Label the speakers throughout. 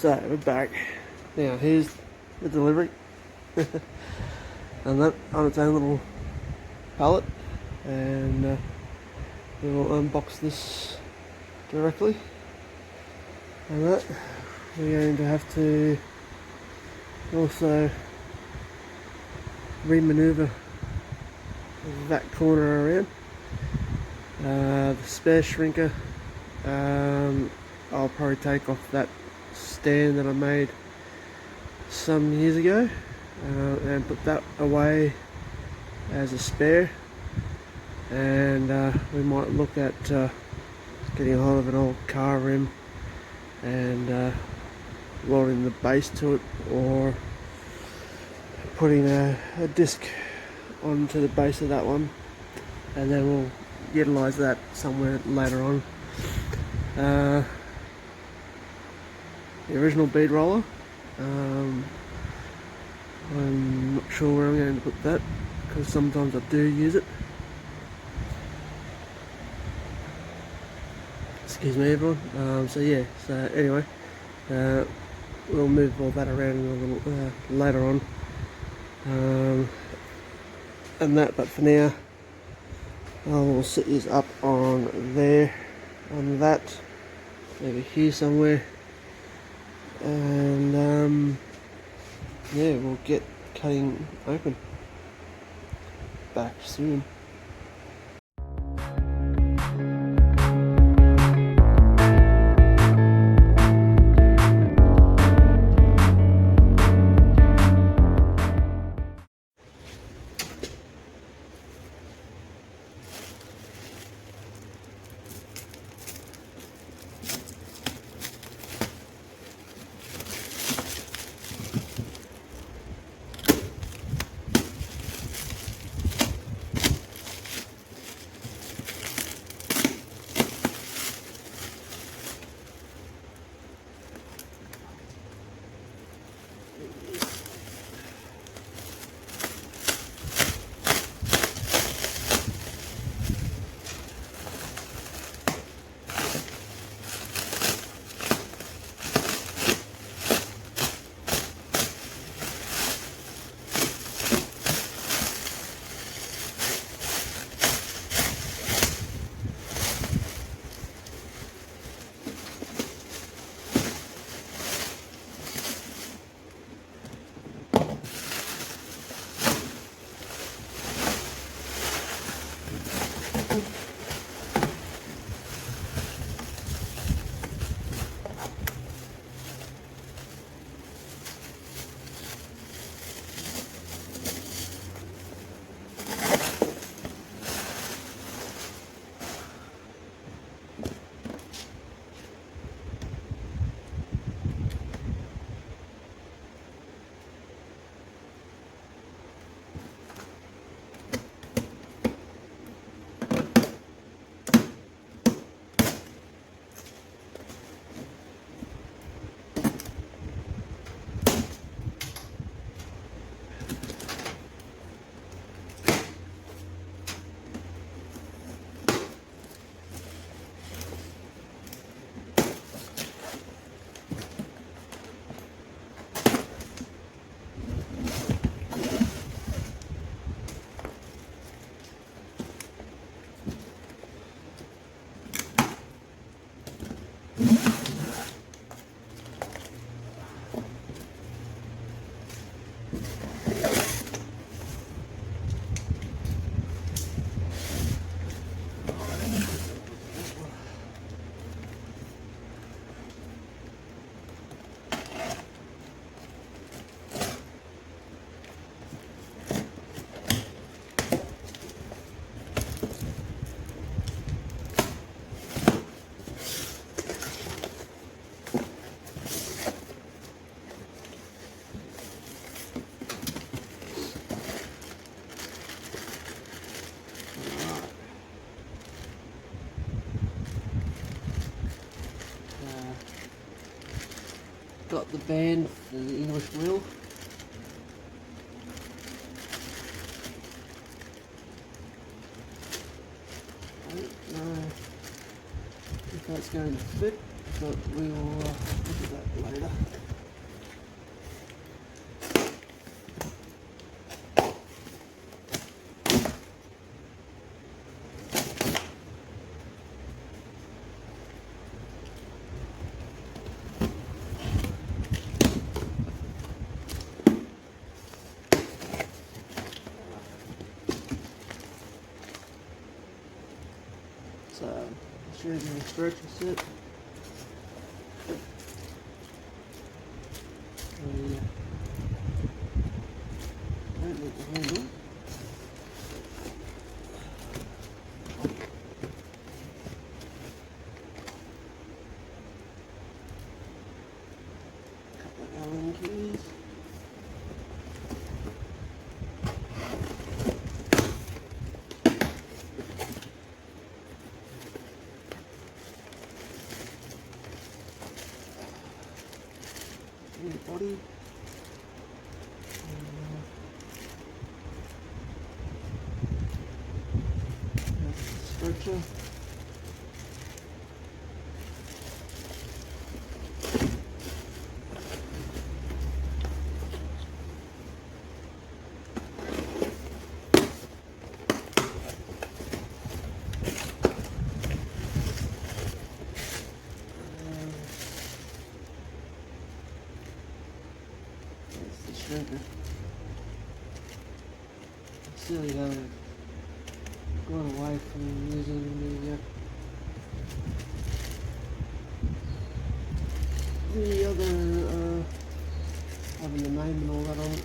Speaker 1: So we're back. Now here's the delivery. And that on its own little pallet, and we'll unbox this directly. And that we're going to have to also remaneuver that corner around. The spare shrinker, I'll probably take off that stand that I made some years ago and put that away as a spare, and we might look at getting a hold of an old car rim and welding the base to it, or putting a disc onto the base of that one, and then we'll utilise that somewhere later on. The original bead roller, I'm not sure where I'm going to put that, because sometimes I do use it. Excuse me everyone. So anyway, we'll move all that around a little later on, but for now I will set these up on there, on that, maybe here somewhere, and yeah, we'll get cutting open. Back soon. Got the band for the English wheel. I don't know if that's going to fit, but we will look at that later. So, show you the instruction set. Don't need the handle. Couple of Allen keys. Body. Structure. Shrinker. Silly how they've gone away from using the other having the name and all that on it.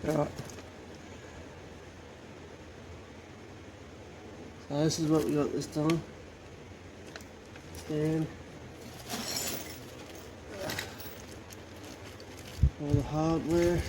Speaker 1: Alright. So this is what we got this time. Stand. All the hardware.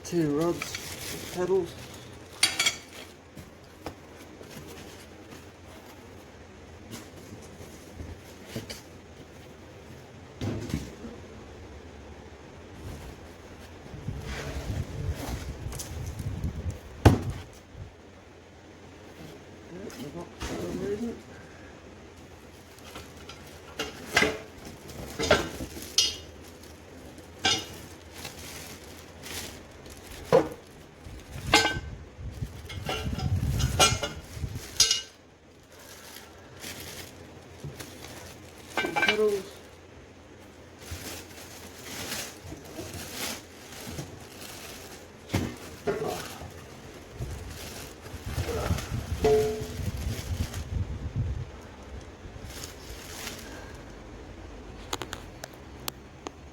Speaker 1: Two rods, pedals. The box for some reason. Pedals.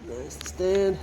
Speaker 1: There's the stand.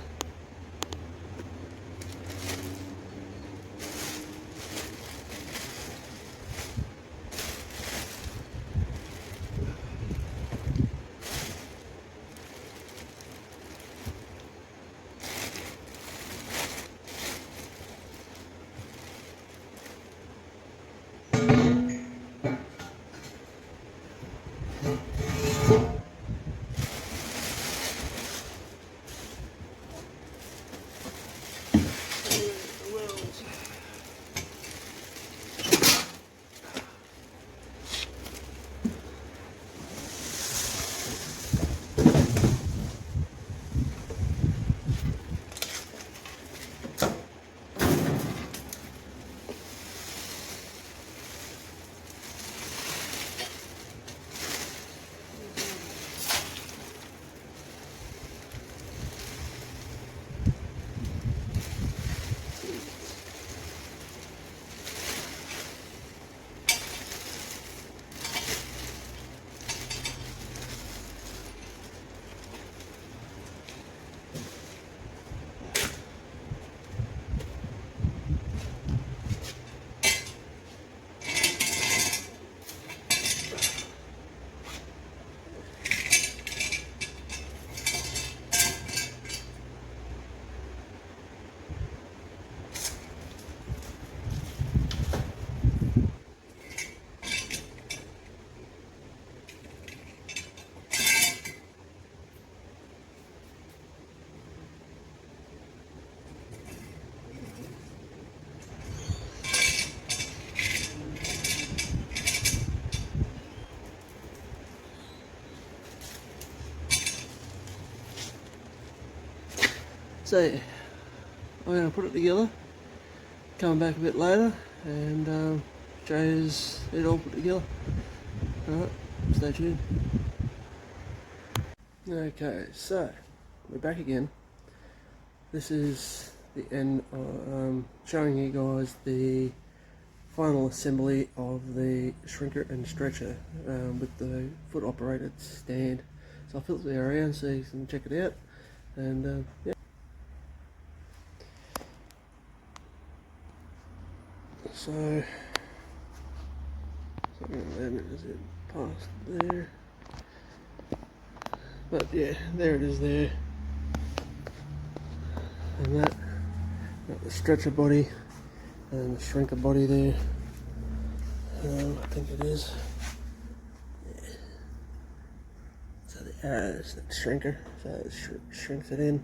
Speaker 1: So yeah, I'm going to put it together, come back a bit later and show you it all put together. Alright, stay tuned. Okay, so we're back again. This is the end of showing you guys the final assembly of the shrinker and stretcher with the foot operated stand. So I'll flip it around so you can check it out, and yeah. So then is it past there? But yeah, there it is there. And that, got the stretcher body and the shrinker body there. I think it is. Yeah. So the arrow is the shrinker, so it shrinks it in.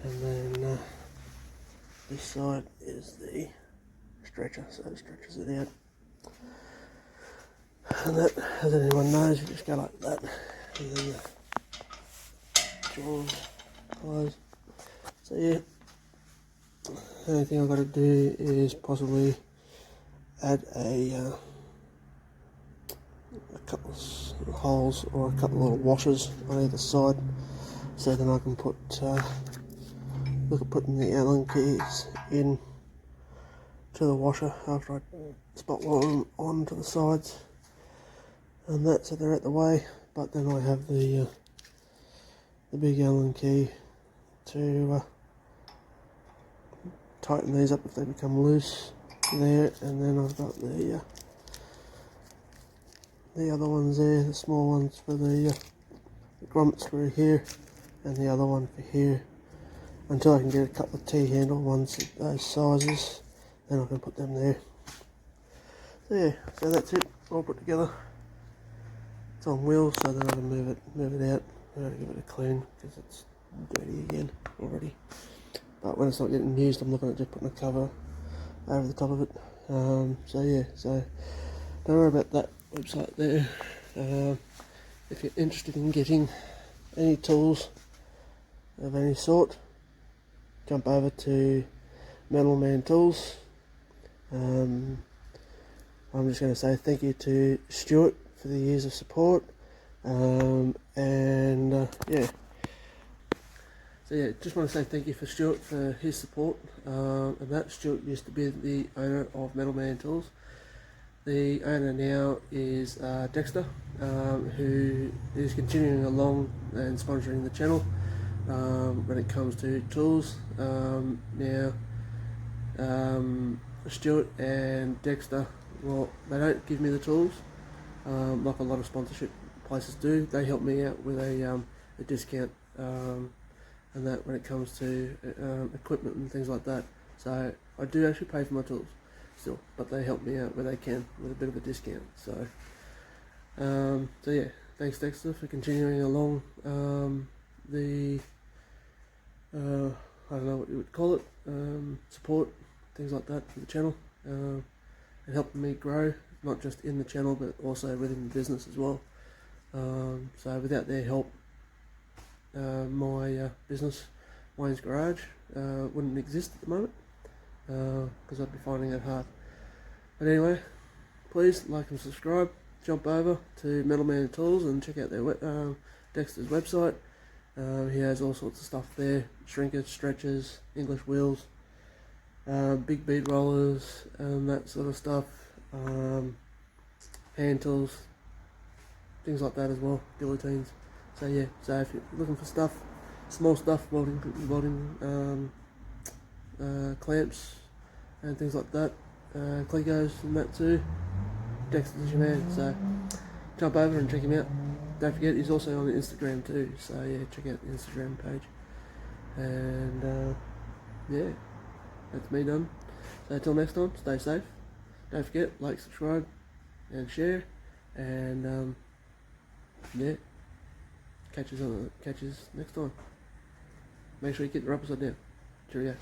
Speaker 1: And then this side is the stretcher, so it stretches it out. And that, as anyone knows, you just go like that, and then the jaws close. So yeah, the only thing I've got to do is possibly add a couple of holes or a couple of little washers on either side, so then I can put look at putting the Allen keys in to the washer after I spot weld them onto the sides and that, so they're out the way. But then I have the big Allen key to tighten these up if they become loose there, and then I've got the other ones there, the small ones for the grommet screw here, and the other one for here, until I can get a couple of T-handle ones at those sizes, then I can put them there. So yeah, so that's it, all put together. It's on wheels, so then I can move it out. I gotta give it a clean because it's dirty again already. But when it's not getting used, I'm looking at just putting a cover over the top of it. So yeah, so don't worry about that website there. If you're interested in getting any tools of any sort, jump over to Metal Man Tools. I'm just going to say thank you to Stuart for the years of support, yeah. So yeah, just want to say thank you for Stuart for his support, and that Stuart used to be the owner of Metal Man Tools. The owner now is Dexter, who is continuing along and sponsoring the channel when it comes to tools. Now Stuart and Dexter, well, they don't give me the tools like a lot of sponsorship places do. They help me out with a discount and that when it comes to equipment and things like that. So I do actually pay for my tools still, but they help me out where they can with a bit of a discount. So so yeah, thanks Dexter for continuing along the I don't know what you would call it, support, things like that for the channel, and helping me grow, not just in the channel but also within the business as well. So without their help, my business, Wayne's Garage, wouldn't exist at the moment, because I'd be finding it hard. But anyway, please like and subscribe. Jump over to Metal Man Tools and check out their Dexter's website. He has all sorts of stuff there: shrinkers, stretchers, English wheels, big bead rollers, and that sort of stuff, hand tools, things like that as well, guillotines. So yeah, so if you're looking for stuff, small stuff, welding clamps and things like that, Clegos and that too, Dexter's your man. So jump over and check him out. Don't forget, he's also on Instagram too, so yeah, check out the Instagram page. And yeah, that's me done. So until next time, stay safe. Don't forget, like, subscribe and share, and yeah, catch us next time. Make sure you keep the upside down. Cheerio.